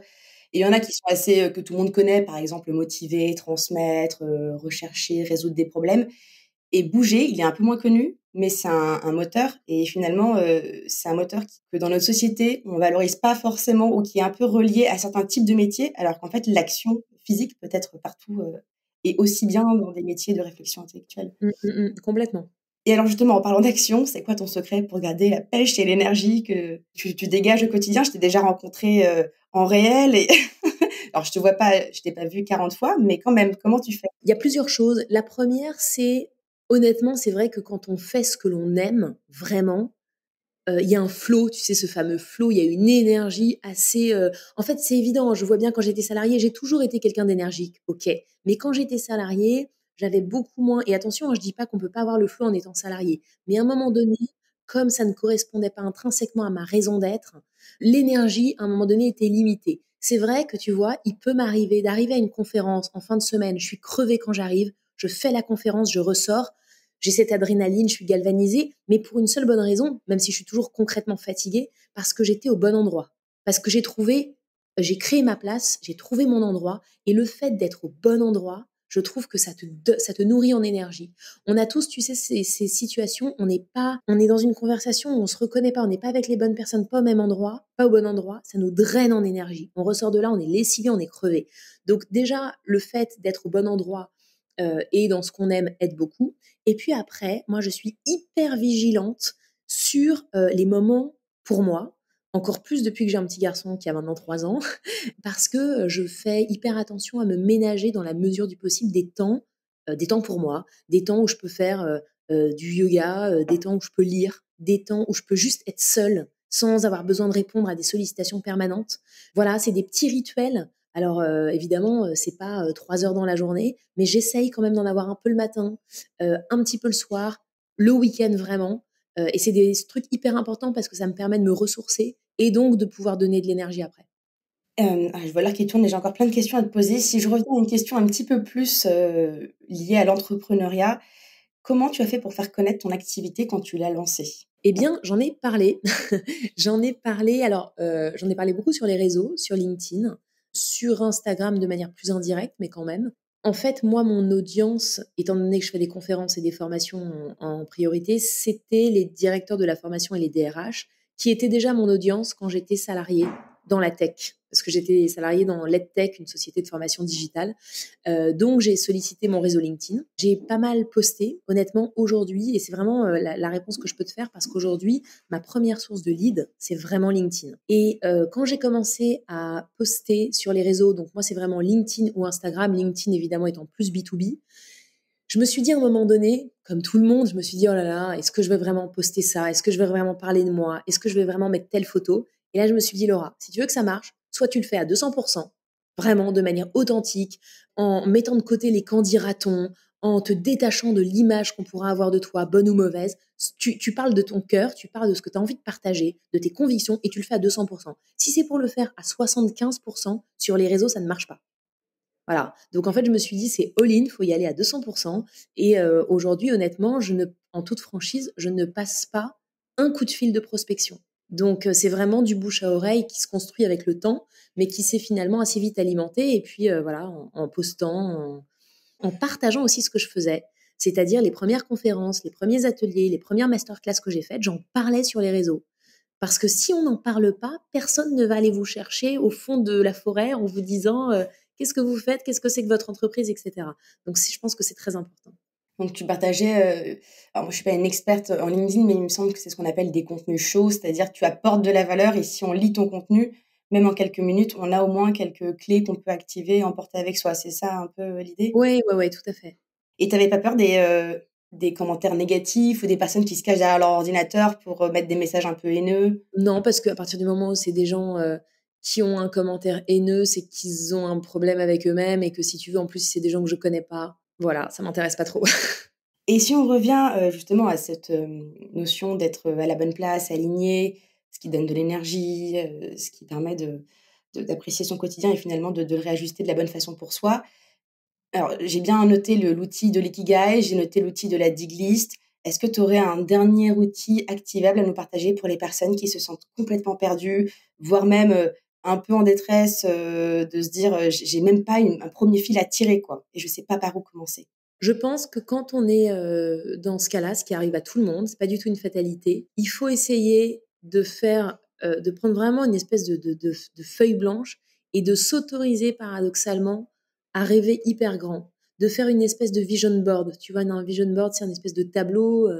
Et il y en a qui sont assez, que tout le monde connaît, par exemple, motiver, transmettre, rechercher, résoudre des problèmes. Et bouger, il est un peu moins connu, mais c'est un moteur et finalement, c'est un moteur que dans notre société, on valorise pas forcément ou qui est un peu relié à certains types de métiers, alors qu'en fait, l'action physique peut être partout, et aussi bien dans des métiers de réflexion intellectuelle. Complètement. Et alors justement, en parlant d'action, c'est quoi ton secret pour garder la pêche et l'énergie que tu dégages au quotidien? Je t'ai déjà rencontré, en réel et alors je t'ai pas vu 40 fois, mais quand même, comment tu fais? Il y a plusieurs choses. La première, c'est honnêtement, c'est vrai que quand on fait ce que l'on aime vraiment, il y a un flow, tu sais, ce fameux flow, il y a une énergie assez, en fait, c'est évident, je vois bien quand j'étais salariée, j'ai toujours été quelqu'un d'énergique, OK. Mais quand j'étais salariée, j'avais beaucoup moins et attention, hein, je dis pas qu'on peut pas avoir le flow en étant salarié. Mais à un moment donné, comme ça ne correspondait pas intrinsèquement à ma raison d'être, l'énergie, à un moment donné, était limitée. C'est vrai que, tu vois, il peut m'arriver d'arriver à une conférence en fin de semaine, je suis crevée quand j'arrive, je fais la conférence, je ressors, j'ai cette adrénaline, je suis galvanisée, mais pour une seule bonne raison, même si je suis toujours concrètement fatiguée, parce que j'étais au bon endroit. Parce que j'ai trouvé j'ai créé ma place, j'ai trouvé mon endroit et le fait d'être au bon endroit, je trouve que ça te nourrit en énergie. On a tous, tu sais, ces situations, on est dans une conversation où on se reconnaît pas, on n'est pas avec les bonnes personnes, pas au même endroit, pas au bon endroit, ça nous draine en énergie. On ressort de là, on est lessivé, on est crevé. Donc déjà, le fait d'être au bon endroit et dans ce qu'on aime aide beaucoup. Et puis après, moi, je suis hyper vigilante sur les moments pour moi, encore plus depuis que j'ai un petit garçon qui a maintenant 3 ans, parce que je fais hyper attention à me ménager dans la mesure du possible des temps pour moi, des temps où je peux faire du yoga, des temps où je peux lire, des temps où je peux juste être seule sans avoir besoin de répondre à des sollicitations permanentes. Voilà, c'est des petits rituels. Alors évidemment, c'est pas 3 heures dans la journée, mais j'essaye quand même d'en avoir un peu le matin, un petit peu le soir, le week-end vraiment. Et c'est des trucs hyper importants parce que ça me permet de me ressourcer et donc de pouvoir donner de l'énergie après. Je vois l'heure qui tourne et j'ai encore plein de questions à te poser. Si je reviens à une question un petit peu plus, liée à l'entrepreneuriat, comment tu as fait pour faire connaître ton activité quand tu l'as lancée? Eh bien, j'en ai parlé. J'en ai parlé, alors, j'en ai parlé beaucoup sur les réseaux, sur LinkedIn, sur Instagram de manière plus indirecte, mais quand même. En fait, moi, mon audience, étant donné que je fais des conférences et des formations en priorité, c'était les directeurs de la formation et les DRH, qui étaient déjà mon audience quand j'étais salariée dans la tech. Parce que j'étais salariée dans l'EdTech, une société de formation digitale. Donc, j'ai sollicité mon réseau LinkedIn. J'ai pas mal posté, honnêtement, aujourd'hui, et c'est vraiment la réponse que je peux te faire parce qu'aujourd'hui, ma première source de lead, c'est vraiment LinkedIn. Et quand j'ai commencé à poster sur les réseaux, donc moi, c'est vraiment LinkedIn ou Instagram, LinkedIn évidemment étant plus B2B, je me suis dit à un moment donné, comme tout le monde, je me suis dit, oh là là, est-ce que je vais vraiment poster ça? Est-ce que je vais vraiment parler de moi? Est-ce que je vais vraiment mettre telle photo? Et là, je me suis dit, Laura, si tu veux que ça marche, soit tu le fais à 200%, vraiment de manière authentique, en mettant de côté les candidatons, en te détachant de l'image qu'on pourra avoir de toi, bonne ou mauvaise. Tu parles de ton cœur, tu parles de ce que tu as envie de partager, de tes convictions, et tu le fais à 200%. Si c'est pour le faire à 75%, sur les réseaux, ça ne marche pas. Voilà. Donc en fait, je me suis dit, c'est all-in, faut y aller à 200%. Et aujourd'hui, honnêtement, en toute franchise, je ne passe pas un coup de fil de prospection. Donc c'est vraiment du bouche à oreille qui se construit avec le temps, mais qui s'est finalement assez vite alimenté. Et puis voilà, en postant, en partageant aussi ce que je faisais. C'est-à-dire les premières conférences, les premiers ateliers, les premières masterclass que j'ai faites, j'en parlais sur les réseaux. Parce que si on n'en parle pas, personne ne va aller vous chercher au fond de la forêt en vous disant qu'est-ce que vous faites, qu'est-ce que c'est que votre entreprise, etc. Donc je pense que c'est très important. Donc tu partageais, alors moi je suis pas une experte en LinkedIn, mais il me semble que c'est ce qu'on appelle des contenus chauds, c'est-à-dire que tu apportes de la valeur et si on lit ton contenu, même en quelques minutes, on a au moins quelques clés qu'on peut activer et emporter avec soi. C'est ça un peu l'idée? Oui, ouais, ouais, tout à fait. Et tu avais pas peur des commentaires négatifs ou des personnes qui se cachent derrière leur ordinateur pour, mettre des messages un peu haineux? Non, parce qu'à partir du moment où c'est des gens qui ont un commentaire haineux, c'est qu'ils ont un problème avec eux-mêmes et que si tu veux, en plus, si c'est des gens que je connais pas, voilà, ça m'intéresse pas trop. Et si on revient, justement à cette, notion d'être, à la bonne place, aligné, ce qui donne de l'énergie, ce qui permet d'apprécier son quotidien et finalement de le réajuster de la bonne façon pour soi. Alors, j'ai bien noté l'outil de l'ikigai, j'ai noté l'outil de la dig list. Est-ce que tu aurais un dernier outil activable à nous partager pour les personnes qui se sentent complètement perdues, voire même, un peu en détresse, de se dire, «J'ai même pas un premier fil à tirer, quoi, et je sais pas par où commencer»? Je pense que quand on est dans ce cas-là, ce qui arrive à tout le monde, c'est pas du tout une fatalité. Il faut essayer de prendre vraiment une espèce de feuille blanche et de s'autoriser paradoxalement à rêver hyper grand, de faire une espèce de vision board. Tu vois, un vision board, c'est une espèce de tableau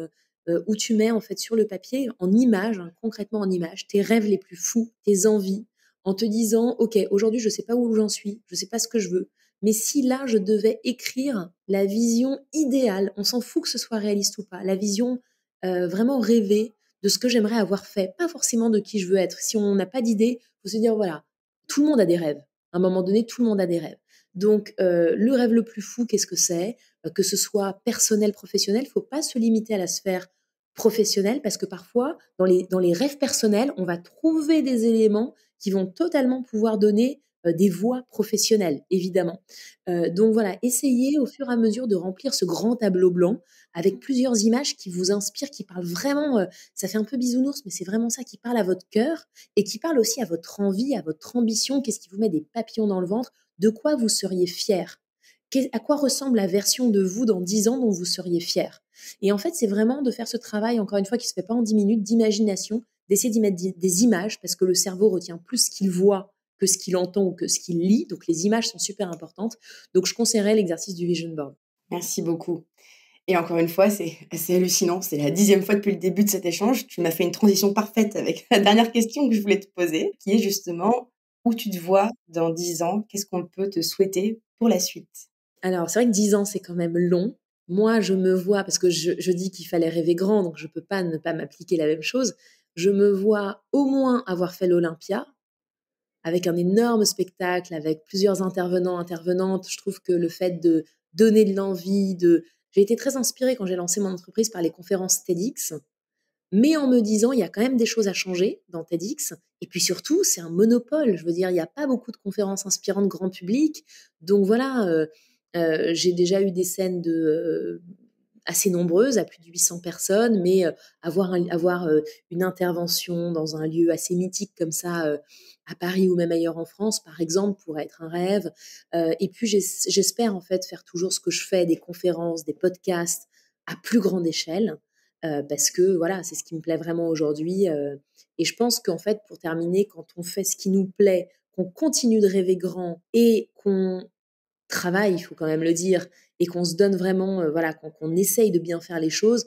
où tu mets en fait sur le papier, en images, hein, concrètement en images, tes rêves les plus fous, tes envies, en te disant, ok, aujourd'hui je sais pas où j'en suis, je sais pas ce que je veux. Mais si là, je devais écrire la vision idéale, on s'en fout que ce soit réaliste ou pas, la vision vraiment rêvée de ce que j'aimerais avoir fait, pas forcément de qui je veux être. Si on n'a pas d'idée, faut se dire, voilà, tout le monde a des rêves. À un moment donné, tout le monde a des rêves. Donc, le rêve le plus fou, qu'est-ce que c'est? Que ce soit personnel, professionnel, faut pas se limiter à la sphère professionnelle parce que parfois, dans les rêves personnels, on va trouver des éléments qui vont totalement pouvoir donner des voies professionnelles, évidemment. Donc voilà, essayez au fur et à mesure de remplir ce grand tableau blanc avec plusieurs images qui vous inspirent, qui parlent vraiment, ça fait un peu bisounours, mais c'est vraiment ça qui parle à votre cœur et qui parle aussi à votre envie, à votre ambition. Qu'est-ce qui vous met des papillons dans le ventre? De quoi vous seriez fier? À quoi ressemble la version de vous dans 10 ans dont vous seriez fier? Et en fait, c'est vraiment de faire ce travail, encore une fois, qui se fait pas en 10 minutes, d'imagination, d'essayer d'y mettre des images, parce que le cerveau retient plus ce qu'il voit que ce qu'il entend ou que ce qu'il lit. Donc, les images sont super importantes. Donc, je conseillerais l'exercice du vision board. Merci beaucoup. Et encore une fois, c'est assez hallucinant. C'est la 10e fois depuis le début de cet échange. Tu m'as fait une transition parfaite avec la dernière question que je voulais te poser, qui est justement où tu te vois dans 10 ans? Qu'est-ce qu'on peut te souhaiter pour la suite? Alors, c'est vrai que 10 ans, c'est quand même long. Moi, je me vois, parce que je dis qu'il fallait rêver grand, donc je peux pas ne pas m'appliquer la même chose. Je me vois au moins avoir fait l'Olympia, avec un énorme spectacle, avec plusieurs intervenants, intervenantes. Je trouve que le fait de donner de l'envie, j'ai été très inspirée quand j'ai lancé mon entreprise par les conférences TEDx, mais en me disant, il y a quand même des choses à changer dans TEDx. Et puis surtout, c'est un monopole. Je veux dire, il n'y a pas beaucoup de conférences inspirantes grand public. Donc voilà, j'ai déjà eu des scènes assez nombreuses, à plus de 800 personnes, mais avoir une intervention dans un lieu assez mythique comme ça, à Paris ou même ailleurs en France, par exemple, pourrait être un rêve. Et puis j'espère en fait faire toujours ce que je fais, des conférences, des podcasts à plus grande échelle, parce que voilà, c'est ce qui me plaît vraiment aujourd'hui. Et je pense qu'en fait, pour terminer, quand on fait ce qui nous plaît, qu'on continue de rêver grand et qu'on travail, il faut quand même le dire, et qu'on se donne vraiment, voilà, qu'on essaye de bien faire les choses,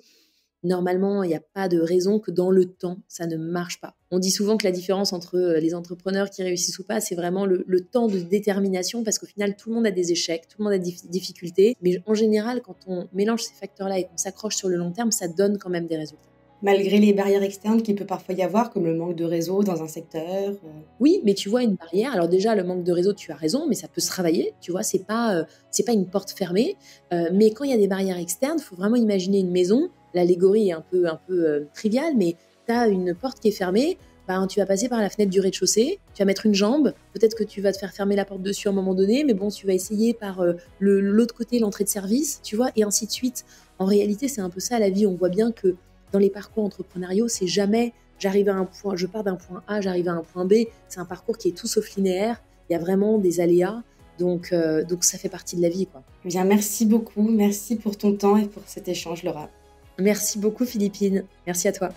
normalement, il n'y a pas de raison que dans le temps, ça ne marche pas. On dit souvent que la différence entre les entrepreneurs qui réussissent ou pas, c'est vraiment le temps de détermination, parce qu'au final, tout le monde a des échecs, tout le monde a des difficultés, mais en général, quand on mélange ces facteurs-là et qu'on s'accroche sur le long terme, ça donne quand même des résultats. Malgré les barrières externes qu'il peut parfois y avoir, comme le manque de réseau dans un secteur. Oui, mais tu vois une barrière. Alors déjà, le manque de réseau, tu as raison, mais ça peut se travailler. Tu vois, c'est pas une porte fermée. Mais quand il y a des barrières externes, il faut vraiment imaginer une maison. L'allégorie est un peu triviale, mais tu as une porte qui est fermée. Ben, tu vas passer par la fenêtre du rez-de-chaussée, tu vas mettre une jambe, peut-être que tu vas te faire fermer la porte dessus à un moment donné, mais bon, tu vas essayer par l'autre côté, l'entrée de service, tu vois, et ainsi de suite. En réalité, c'est un peu ça la vie. On voit bien que dans les parcours entrepreneuriaux, c'est jamais j'arrive à un point, je pars d'un point A, j'arrive à un point B. C'est un parcours qui est tout sauf linéaire. Il y a vraiment des aléas. Donc ça fait partie de la vie, quoi. Bien, merci beaucoup. Merci pour ton temps et pour cet échange, Laura. Merci beaucoup, Philippine. Merci à toi.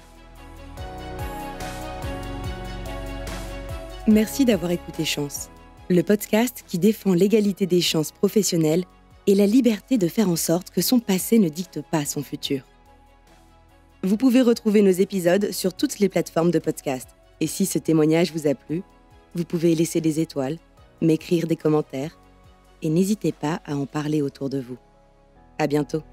Merci d'avoir écouté Chance, le podcast qui défend l'égalité des chances professionnelles et la liberté de faire en sorte que son passé ne dicte pas son futur. Vous pouvez retrouver nos épisodes sur toutes les plateformes de podcast. Et si ce témoignage vous a plu, vous pouvez laisser des étoiles, m'écrire des commentaires et n'hésitez pas à en parler autour de vous. À bientôt.